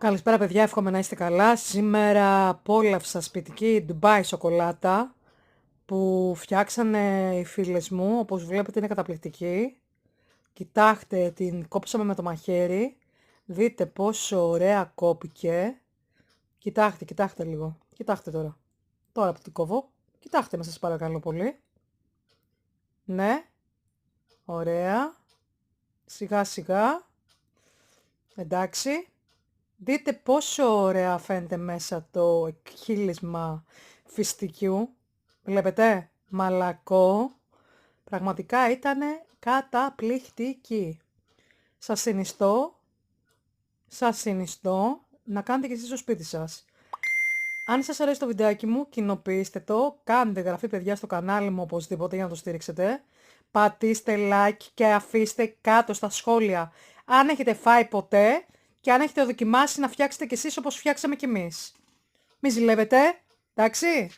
Καλησπέρα παιδιά, εύχομαι να είστε καλά. Σήμερα απόλαυσα σπιτική Dubai σοκολάτα που φτιάξανε οι φίλες μου, όπως βλέπετε είναι καταπληκτική. Κοιτάξτε, την κόψαμε με το μαχαίρι, δείτε πόσο ωραία κόπηκε. Κοιτάξτε λίγο, κοιτάξτε τώρα. Τώρα που την κόβω, κοιτάξτε με σας παρακαλώ πολύ. Ναι, ωραία, σιγά σιγά, εντάξει. Δείτε πόσο ωραία φαίνεται μέσα το εκχύλισμα φυστικιού. Βλέπετε, μαλακό. Πραγματικά ήτανε καταπληκτική. Σας συνιστώ να κάνετε και εσείς στο σπίτι σας. Αν σας αρέσει το βιντεάκι μου, κοινοποιήστε το, κάντε εγγραφή παιδιά στο κανάλι μου οπωσδήποτε για να το στήριξετε. Πατήστε like και αφήστε κάτω στα σχόλια αν έχετε φάει ποτέ και αν έχετε δοκιμάσει να φτιάξετε κι εσείς όπως φτιάξαμε κι εμείς. Μη ζηλεύετε, εντάξει.